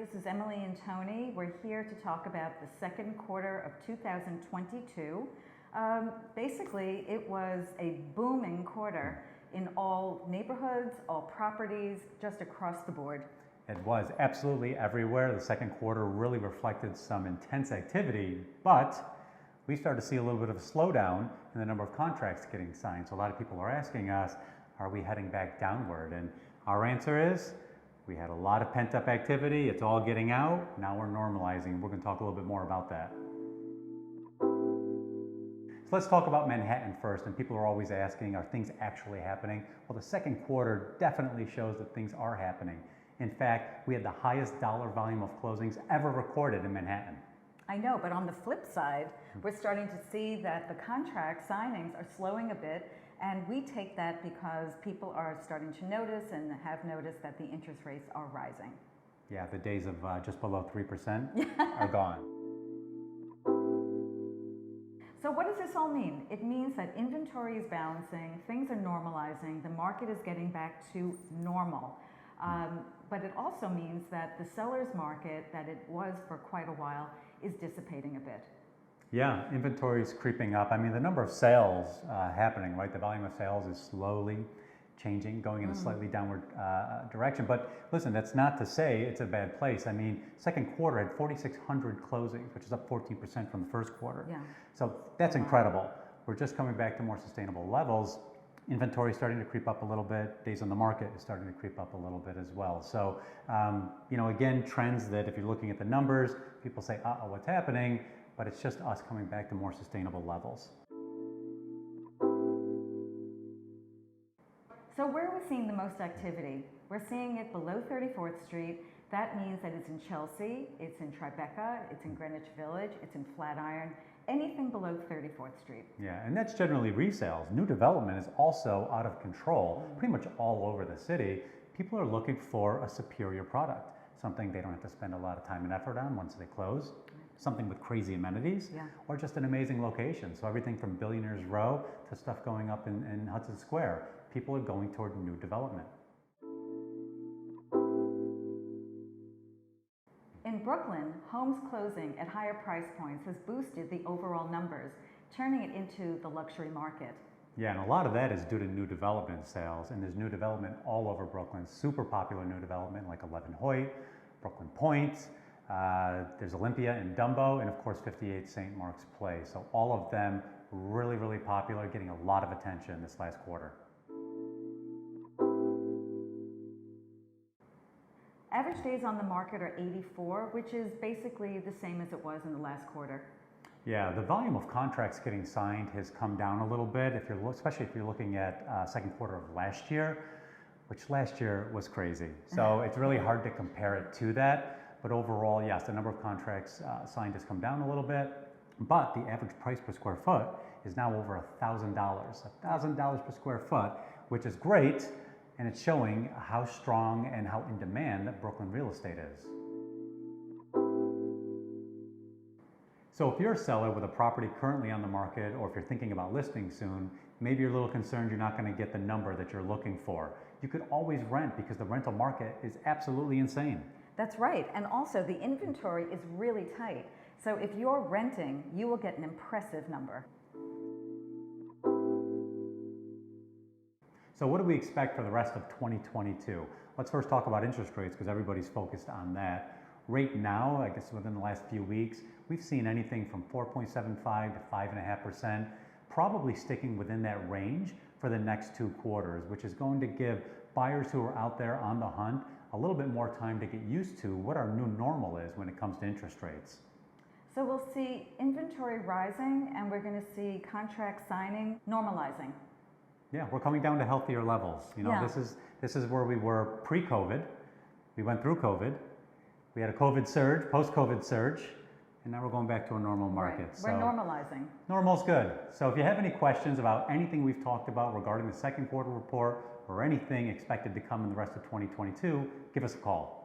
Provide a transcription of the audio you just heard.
This is Emily and Tony. We're here to talk about the second quarter of 2022. Basically, it was a booming quarter in all neighborhoods, all properties, just across the board. It was absolutely everywhere. The second quarter really reflected some intense activity, but we started to see a little bit of a slowdown in the number of contracts getting signed. So a lot of people are asking us, are we heading back downward? And our answer is, we had a lot of pent-up activity. It's all getting out. Now we're normalizing. We're going to talk a little bit more about that. So let's talk about Manhattan first. And people are always asking, are things actually happening? Well, the second quarter definitely shows that things are happening. In fact, we had the highest dollar volume of closings ever recorded in Manhattan. I know, but on the flip side, we're starting to see that the contract signings are slowing a bit, and we take that because people are starting to notice and have noticed that the interest rates are rising. Yeah, the days of just below 3% are gone. So what does this all mean? It means that inventory is balancing, things are normalizing, the market is getting back to normal. But it also means that the seller's market, that it was for quite a while, is dissipating a bit. Yeah, inventory is creeping up. I mean, the number of sales happening, right? The volume of sales is slowly changing, going in a slightly downward direction. But listen, that's not to say it's a bad place. I mean, second quarter had 4,600 closings, which is up 14% from the first quarter. Yeah. So that's incredible. We're just coming back to more sustainable levels. Inventory is starting to creep up a little bit. Days on the market is starting to creep up a little bit as well. So, again, trends that if you're looking at the numbers, people say, uh-oh, what's happening? But it's just us coming back to more sustainable levels. So where are we seeing the most activity? We're seeing it below 34th Street. That means that it's in Chelsea, it's in Tribeca, it's in Greenwich Village, it's in Flatiron, anything below 34th Street. Yeah, and that's generally resales. New development is also out of control, pretty much all over the city. People are looking for a superior product, something they don't have to spend a lot of time and effort on once they close, something with crazy amenities, or just an amazing location. So everything from Billionaire's Row to stuff going up in Hudson Square. People are going toward new development. In Brooklyn, homes closing at higher price points has boosted the overall numbers, turning it into the luxury market. Yeah, and a lot of that is due to new development sales, and there's new development all over Brooklyn. Super popular new development like 11 Hoyt, Brooklyn Point, there's Olympia and Dumbo, and of course 58 St. Mark's Place. So all of them really, really popular, getting a lot of attention this last quarter. Average days on the market are 84, which is basically the same as it was in the last quarter. Yeah, the volume of contracts getting signed has come down a little bit, especially if you're looking at second quarter of last year, which last year was crazy. So it's really hard to compare it to that. But overall, yes, the number of contracts signed has come down a little bit, but the average price per square foot is now over $1,000. $1,000 per square foot, which is great. And it's showing how strong and how in demand that Brooklyn real estate is. So if you're a seller with a property currently on the market, or if you're thinking about listing soon, maybe you're a little concerned you're not going to get the number that you're looking for. You could always rent because the rental market is absolutely insane. That's right. And also the inventory is really tight. So if you're renting, you will get an impressive number. So what do we expect for the rest of 2022? Let's first talk about interest rates because everybody's focused on that. Right now, I guess within the last few weeks, we've seen anything from 4.75 to 5.5%, probably sticking within that range for the next 2 quarters, which is going to give buyers who are out there on the hunt a little bit more time to get used to what our new normal is when it comes to interest rates. So we'll see inventory rising and we're going to see contract signing normalizing. Yeah, we're coming down to healthier levels. This is where we were pre-COVID. We went through COVID. We had a COVID surge, post-COVID surge, and now we're going back to a normal market. Right. We're normalizing. Normal's good. So if you have any questions about anything we've talked about regarding the second quarter report or anything expected to come in the rest of 2022, give us a call.